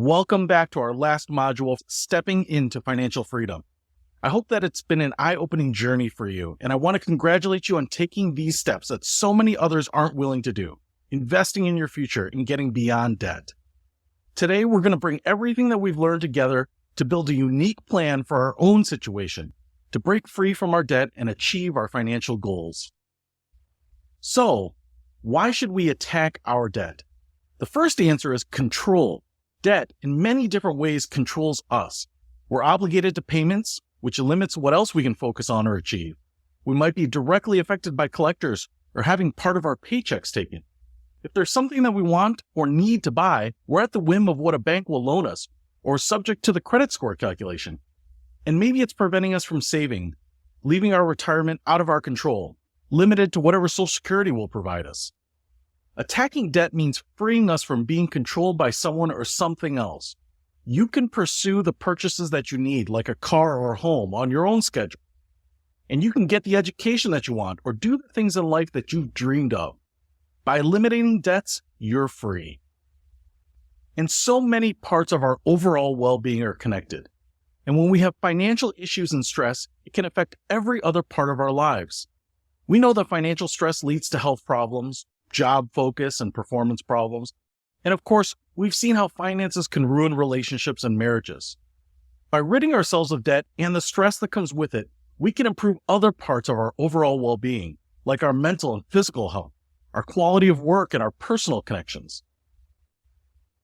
Welcome back to our last module, Stepping into Financial Freedom. I hope that it's been an eye-opening journey for you, and I want to congratulate you on taking these steps that so many others aren't willing to do, investing in your future and getting beyond debt. Today, we're going to bring everything that we've learned together to build a unique plan for our own situation, to break free from our debt and achieve our financial goals. So, why should we attack our debt? The first answer is control. Debt, in many different ways, controls us. We're obligated to payments, which limits what else we can focus on or achieve. We might be directly affected by collectors or having part of our paychecks taken. If there's something that we want or need to buy, we're at the whim of what a bank will loan us or subject to the credit score calculation. And maybe it's preventing us from saving, leaving our retirement out of our control, limited to whatever Social Security will provide us. Attacking debt means freeing us from being controlled by someone or something else. You can pursue the purchases that you need, like a car or a home, on your own schedule. And you can get the education that you want or do the things in life that you've dreamed of. By eliminating debts, you're free. And so many parts of our overall well-being are connected. And when we have financial issues and stress, it can affect every other part of our lives. We know that financial stress leads to health problems, job focus, and performance problems. And of course, we've seen how finances can ruin relationships and marriages. By ridding ourselves of debt and the stress that comes with it, we can improve other parts of our overall well-being, like our mental and physical health, our quality of work, and our personal connections.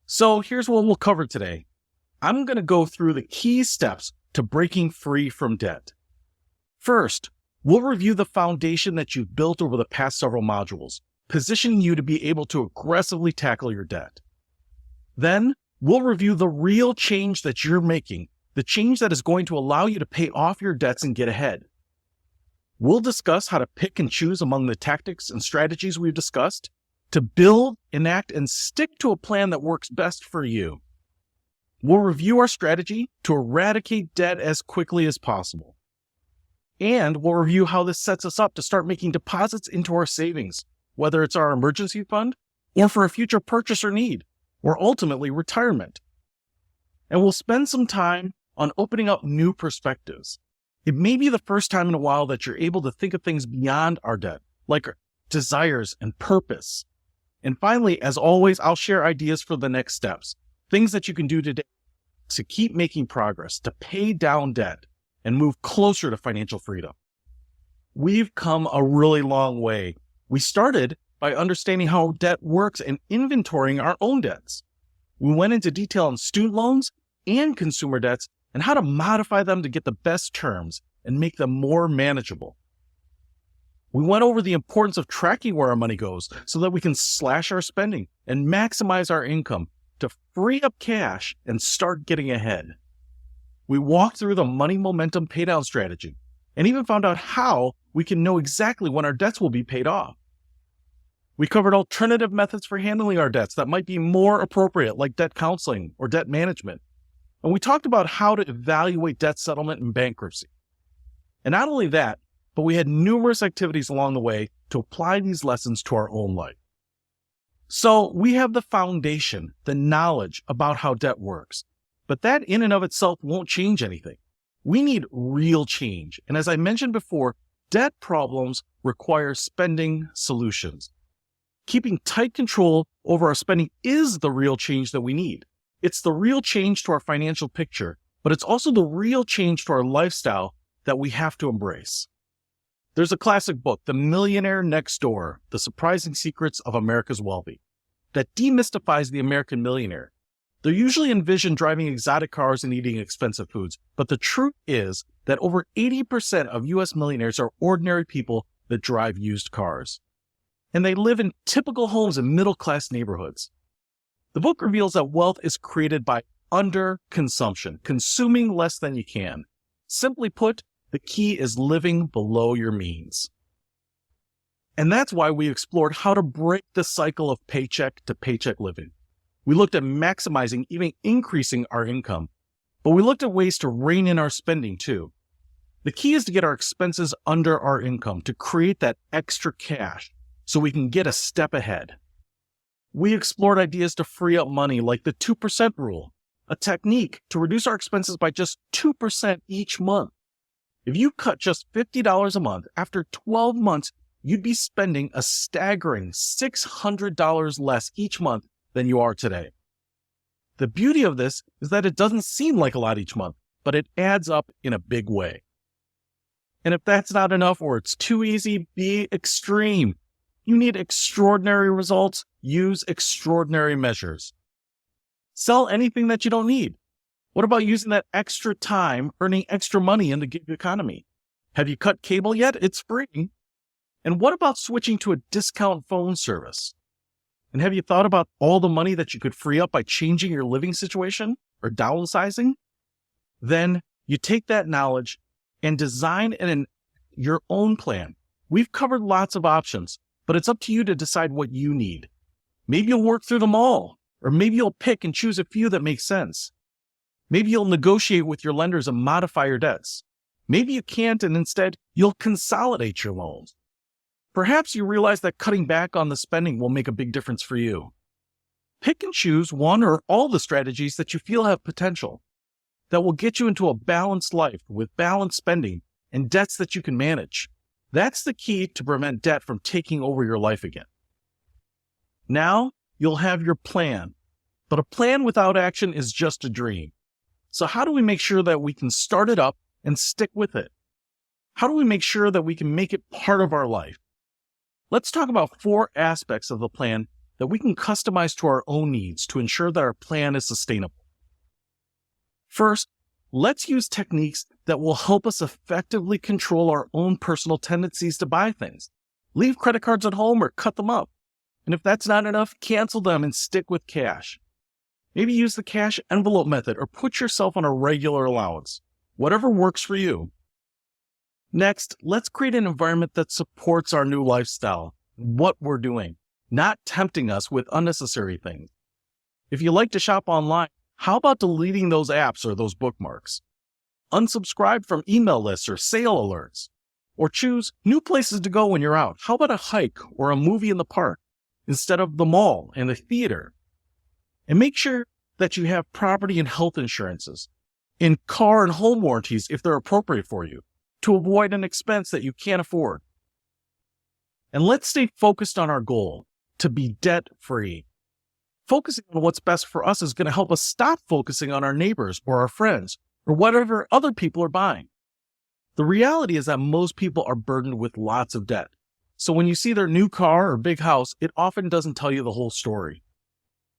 So here's what we'll cover today. I'm going to go through the key steps to breaking free from debt. First, we'll review the foundation that you've built over the past several modules, positioning you to be able to aggressively tackle your debt. Then, we'll review the real change that you're making, the change that is going to allow you to pay off your debts and get ahead. We'll discuss how to pick and choose among the tactics and strategies we've discussed to build, enact, and stick to a plan that works best for you. We'll review our strategy to eradicate debt as quickly as possible. And we'll review how this sets us up to start making deposits into our savings, whether it's our emergency fund or for a future purchase or need, or ultimately retirement. And we'll spend some time on opening up new perspectives. It may be the first time in a while that you're able to think of things beyond our debt, like our desires and purpose. And finally, as always, I'll share ideas for the next steps, things that you can do today to keep making progress, to pay down debt, and move closer to financial freedom. We've come a really long way. We started by understanding how debt works and inventorying our own debts. We went into detail on student loans and consumer debts and how to modify them to get the best terms and make them more manageable. We went over the importance of tracking where our money goes so that we can slash our spending and maximize our income to free up cash and start getting ahead. We walked through the money momentum paydown strategy and even found out how we can know exactly when our debts will be paid off. We covered alternative methods for handling our debts that might be more appropriate, like debt counseling or debt management. And we talked about how to evaluate debt settlement and bankruptcy. And not only that, but we had numerous activities along the way to apply these lessons to our own life. So we have the foundation, the knowledge about how debt works. But that in and of itself won't change anything. We need real change. And as I mentioned before, debt problems require spending solutions. Keeping tight control over our spending is the real change that we need. It's the real change to our financial picture, but it's also the real change to our lifestyle that we have to embrace. There's a classic book, The Millionaire Next Door, The Surprising Secrets of America's Wealthy, that demystifies the American millionaire. They're usually envisioned driving exotic cars and eating expensive foods, but the truth is that over 80% of U.S. millionaires are ordinary people that drive used cars. And they live in typical homes in middle-class neighborhoods. The book reveals that wealth is created by underconsumption, consuming less than you can. Simply put, the key is living below your means. And that's why we explored how to break the cycle of paycheck to paycheck living. We looked at maximizing, even increasing our income, but we looked at ways to rein in our spending too. The key is to get our expenses under our income to create that extra cash so we can get a step ahead. We explored ideas to free up money like the 2% rule, a technique to reduce our expenses by just 2% each month. If you cut just $50 a month, after 12 months, you'd be spending a staggering $600 less each month than you are today. The beauty of this is that it doesn't seem like a lot each month, but it adds up in a big way. And if that's not enough or it's too easy, be extreme. You need extraordinary results, use extraordinary measures. Sell anything that you don't need. What about using that extra time earning extra money in the gig economy? Have you cut cable yet? It's free. And what about switching to a discount phone service? And have you thought about all the money that you could free up by changing your living situation or downsizing? Then you take that knowledge and design your own plan. We've covered lots of options, but it's up to you to decide what you need. Maybe you'll work through them all, or maybe you'll pick and choose a few that make sense. Maybe you'll negotiate with your lenders and modify your debts. Maybe you can't, and instead you'll consolidate your loans. Perhaps you realize that cutting back on the spending will make a big difference for you. Pick and choose one or all the strategies that you feel have potential, that will get you into a balanced life with balanced spending and debts that you can manage. That's the key to prevent debt from taking over your life again. Now you'll have your plan, but a plan without action is just a dream. So how do we make sure that we can start it up and stick with it? How do we make sure that we can make it part of our life? Let's talk about 4 aspects of the plan that we can customize to our own needs to ensure that our plan is sustainable. First, let's use techniques that will help us effectively control our own personal tendencies to buy things. Leave credit cards at home or cut them up. And if that's not enough, cancel them and stick with cash. Maybe use the cash envelope method or put yourself on a regular allowance. Whatever works for you. Next, let's create an environment that supports our new lifestyle, what we're doing, not tempting us with unnecessary things. If you like to shop online, how about deleting those apps or those bookmarks? Unsubscribe from email lists or sale alerts. Or choose new places to go when you're out. How about a hike or a movie in the park instead of the mall and the theater? And make sure that you have property and health insurances and car and home warranties if they're appropriate for you, to avoid an expense that you can't afford. And let's stay focused on our goal, to be debt-free. Focusing on what's best for us is going to help us stop focusing on our neighbors or our friends or whatever other people are buying. The reality is that most people are burdened with lots of debt. So when you see their new car or big house, it often doesn't tell you the whole story.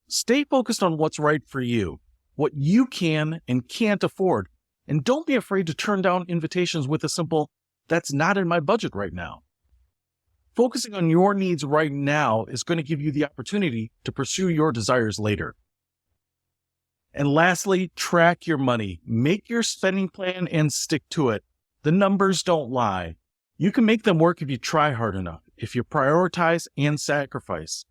Stay focused on what's right for you, what you can and can't afford, and don't be afraid to turn down invitations with a simple, "That's not in my budget right now." Focusing on your needs right now is going to give you the opportunity to pursue your desires later. And lastly, track your money. Make your spending plan and stick to it. The numbers don't lie. You can make them work if you try hard enough, if you prioritize and sacrifice.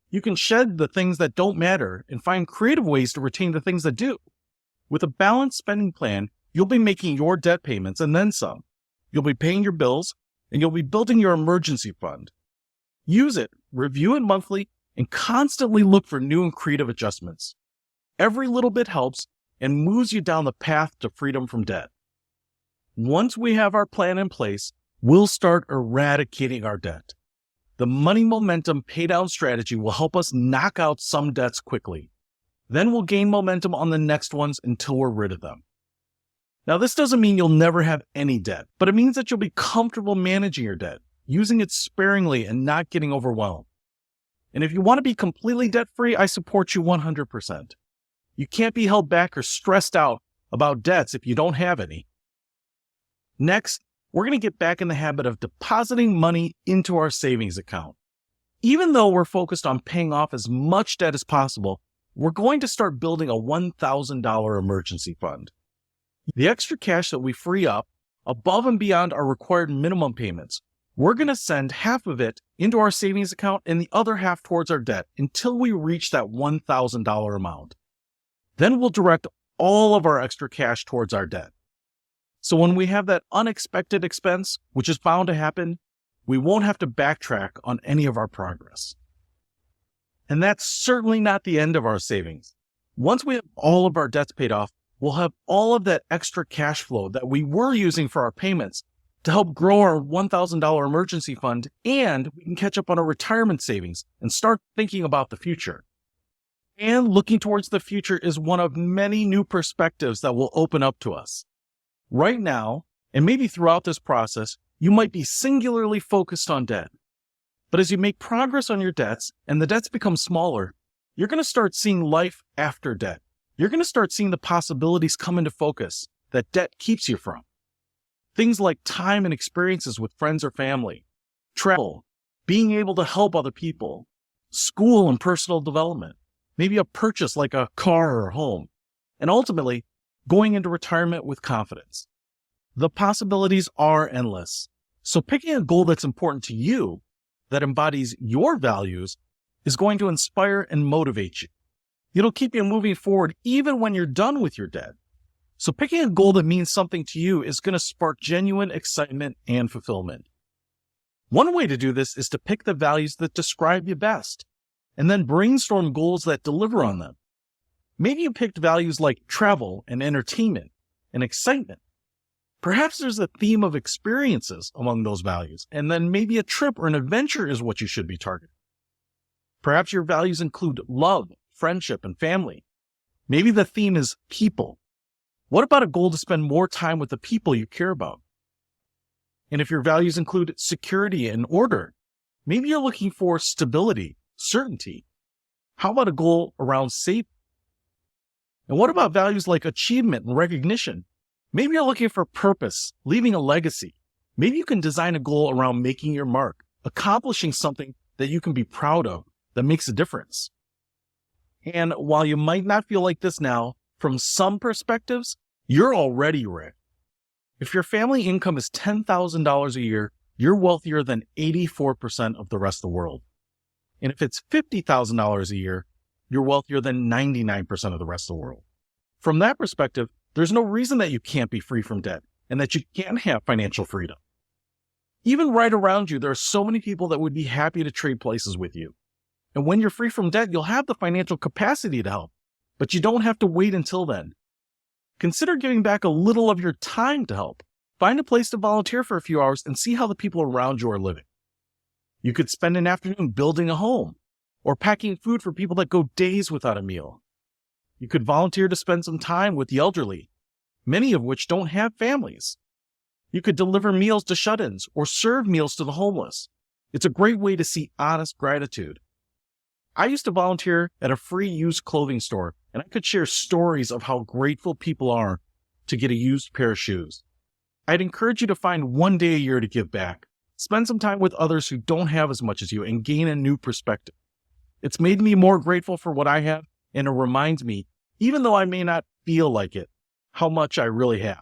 You can shed the things that don't matter and find creative ways to retain the things that do. With a balanced spending plan, you'll be making your debt payments and then some. You'll be paying your bills, and you'll be building your emergency fund. Use it, review it monthly, and constantly look for new and creative adjustments. Every little bit helps and moves you down the path to freedom from debt. Once we have our plan in place, we'll start eradicating our debt. The money momentum paydown strategy will help us knock out some debts quickly. Then we'll gain momentum on the next ones until we're rid of them. Now, this doesn't mean you'll never have any debt, but it means that you'll be comfortable managing your debt, using it sparingly and not getting overwhelmed. And if you want to be completely debt-free, I support you 100%. You can't be held back or stressed out about debts if you don't have any. Next, we're going to get back in the habit of depositing money into our savings account. Even though we're focused on paying off as much debt as possible, we're going to start building a $1,000 emergency fund. The extra cash that we free up, above and beyond our required minimum payments, we're going to send half of it into our savings account and the other half towards our debt until we reach that $1,000 amount. Then we'll direct all of our extra cash towards our debt. So when we have that unexpected expense, which is bound to happen, we won't have to backtrack on any of our progress. And that's certainly not the end of our savings. Once we have all of our debts paid off, we'll have all of that extra cash flow that we were using for our payments to help grow our $1,000 emergency fund, and we can catch up on our retirement savings and start thinking about the future. And looking towards the future is one of many new perspectives that will open up to us. Right now, and maybe throughout this process, you might be singularly focused on debt. But as you make progress on your debts and the debts become smaller, you're going to start seeing life after debt. You're going to start seeing the possibilities come into focus that debt keeps you from. Things like time and experiences with friends or family, travel, being able to help other people, school and personal development, maybe a purchase like a car or a home, and ultimately going into retirement with confidence. The possibilities are endless. So picking a goal that's important to you, that embodies your values, is going to inspire and motivate you. It'll keep you moving forward even when you're done with your debt. So picking a goal that means something to you is going to spark genuine excitement and fulfillment. One way to do this is to pick the values that describe you best, and then brainstorm goals that deliver on them. Maybe you picked values like travel and entertainment and excitement. Perhaps there's a theme of experiences among those values, and then maybe a trip or an adventure is what you should be targeting. Perhaps your values include love, friendship, and family. Maybe the theme is people. What about a goal to spend more time with the people you care about? And if your values include security and order, maybe you're looking for stability, certainty. How about a goal around safety? And what about values like achievement and recognition? Maybe you're looking for purpose, leaving a legacy. Maybe you can design a goal around making your mark, accomplishing something that you can be proud of, that makes a difference. And while you might not feel like this now, from some perspectives, you're already rich. If your family income is $10,000 a year, you're wealthier than 84% of the rest of the world. And if it's $50,000 a year, you're wealthier than 99% of the rest of the world. From that perspective, there's no reason that you can't be free from debt and that you can't have financial freedom. Even right around you, there are so many people that would be happy to trade places with you. And when you're free from debt, you'll have the financial capacity to help, but you don't have to wait until then. Consider giving back a little of your time to help. Find a place to volunteer for a few hours and see how the people around you are living. You could spend an afternoon building a home or packing food for people that go days without a meal. You could volunteer to spend some time with the elderly, many of which don't have families. You could deliver meals to shut-ins or serve meals to the homeless. It's a great way to see honest gratitude. I used to volunteer at a free used clothing store, and I could share stories of how grateful people are to get a used pair of shoes. I'd encourage you to find one day a year to give back. Spend some time with others who don't have as much as you and gain a new perspective. It's made me more grateful for what I have, and it reminds me, even though I may not feel like it, how much I really have.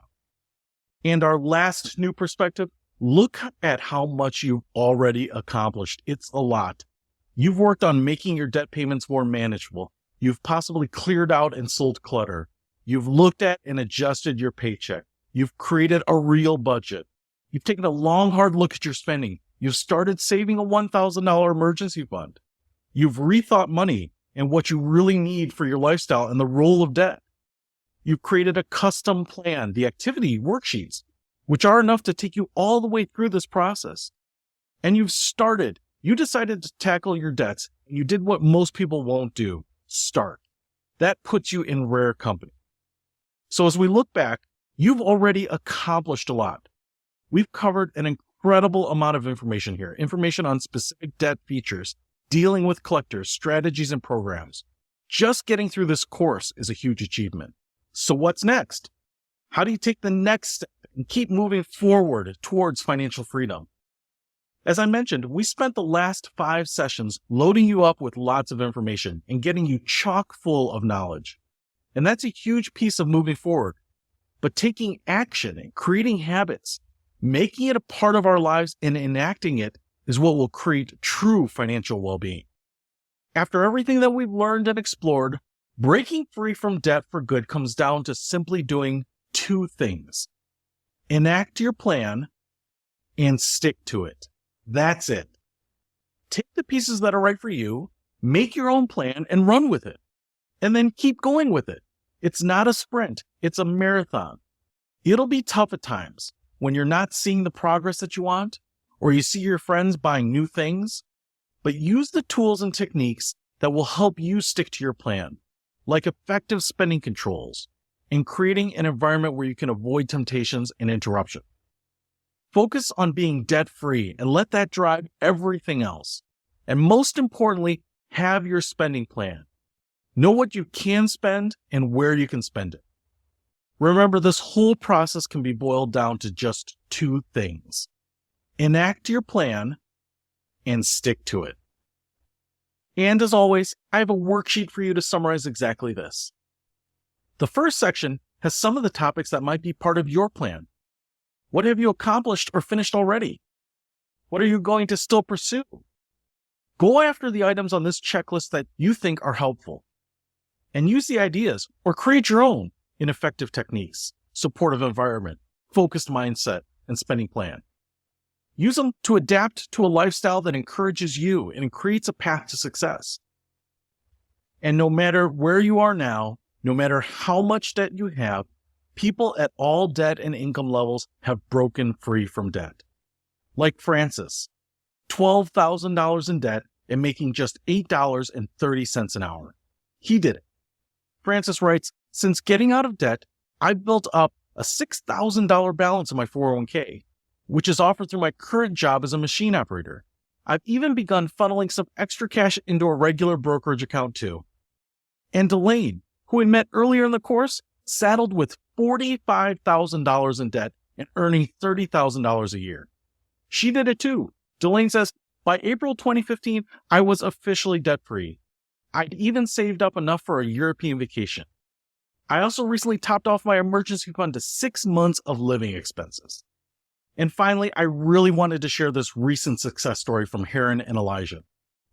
And our last new perspective, look at how much you've already accomplished. It's a lot. You've worked on making your debt payments more manageable. You've possibly cleared out and sold clutter. You've looked at and adjusted your paycheck. You've created a real budget. You've taken a long, hard look at your spending. You've started saving a $1,000 emergency fund. You've rethought money and what you really need for your lifestyle and the role of debt. You've created a custom plan, the activity worksheets, which are enough to take you all the way through this process. And you've started. You decided to tackle your debts, and you did what most people won't do. Start. That puts you in rare company. So as we look back, you've already accomplished a lot. We've covered an incredible amount of information here. Information on specific debt features, dealing with collectors, strategies, and programs. Just getting through this course is a huge achievement. So what's next? How do you take the next step and keep moving forward towards financial freedom? As I mentioned, we spent the last 5 sessions loading you up with lots of information and getting you chock full of knowledge. And that's a huge piece of moving forward. But taking action and creating habits, making it a part of our lives and enacting it is what will create true financial well-being. After everything that we've learned and explored, breaking free from debt for good comes down to simply doing 2 things. Enact your plan and stick to it. That's it. Take the pieces that are right for you, make your own plan, and run with it. and then keep going with it. It's not a sprint, it's a marathon. It'll be tough at times when you're not seeing the progress that you want, or you see your friends buying new things, but use the tools and techniques that will help you stick to your plan, like effective spending controls and creating an environment where you can avoid temptations and interruption. Focus on being debt-free and let that drive everything else. And most importantly, have your spending plan. Know what you can spend and where you can spend it. Remember, this whole process can be boiled down to just two things: enact your plan and stick to it. And as always, I have a worksheet for you to summarize exactly this. The first section has some of the topics that might be part of your plan. What have you accomplished or finished already? What are you going to still pursue? Go after the items on this checklist that you think are helpful, and use the ideas or create your own in effective techniques, supportive environment, focused mindset, and spending plan. Use them to adapt to a lifestyle that encourages you and creates a path to success. And no matter where you are now, no matter how much debt you have, people at all debt and income levels have broken free from debt. Like Francis, $12,000 in debt and making just $8.30 an hour. He did it. Francis writes, "Since getting out of debt, I've built up a $6,000 balance in my 401k, which is offered through my current job as a machine operator. I've even begun funneling some extra cash into a regular brokerage account too." And Delane, who we met earlier in the course, saddled with $45,000 in debt and earning $30,000 a year. She did it too. Delane says, "By April 2015, I was officially debt-free. I'd even saved up enough for a European vacation. I also recently topped off my emergency fund to 6 months of living expenses." And finally, I really wanted to share this recent success story from Heron and Elijah.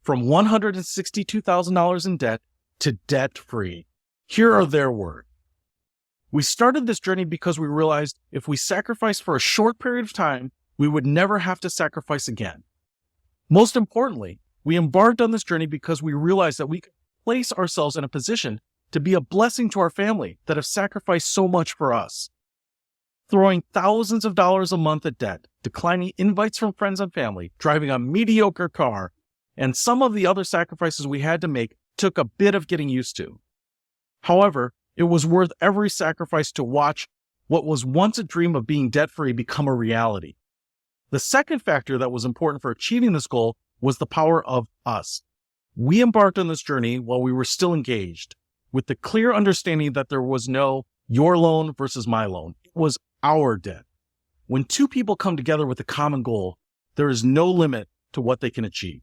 From $162,000 in debt to debt-free. Here are their words. "We started this journey because we realized if we sacrificed for a short period of time, we would never have to sacrifice again. Most importantly, we embarked on this journey because we realized that we could place ourselves in a position to be a blessing to our family that have sacrificed so much for us. Throwing thousands of dollars a month at debt, declining invites from friends and family, driving a mediocre car, and some of the other sacrifices we had to make took a bit of getting used to. However, it was worth every sacrifice to watch what was once a dream of being debt-free become a reality. The second factor that was important for achieving this goal was the power of us. We embarked on this journey while we were still engaged, with the clear understanding that there was no your loan versus my loan. It was our debt. When two people come together with a common goal, there is no limit to what they can achieve."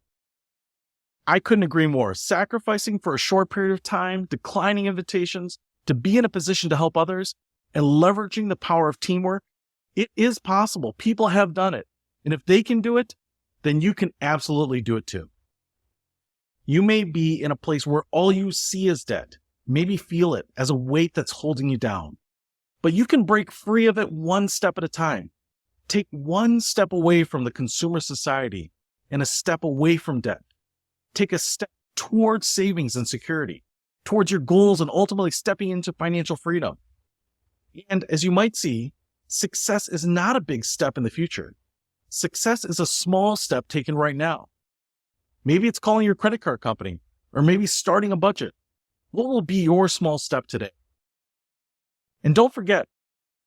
I couldn't agree more. Sacrificing for a short period of time, declining invitations, to be in a position to help others, and leveraging the power of teamwork, it is possible. People have done it. And if they can do it, then you can absolutely do it too. You may be in a place where all you see is debt, maybe feel it as a weight that's holding you down. But you can break free of it one step at a time. Take one step away from the consumer society and a step away from debt. Take a step towards savings and security, towards your goals and ultimately stepping into financial freedom. And as you might see, success is not a big step in the future. Success is a small step taken right now. Maybe it's calling your credit card company, or maybe starting a budget. What will be your small step today? And don't forget,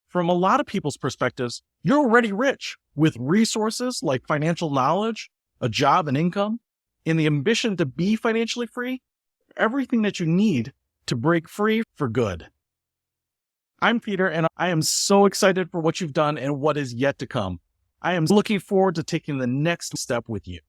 from a lot of people's perspectives, you're already rich with resources like financial knowledge, a job and income, and the ambition to be financially free, everything that you need to break free for good. I'm Peter, and I am so excited for what you've done and what is yet to come. I am looking forward to taking the next step with you.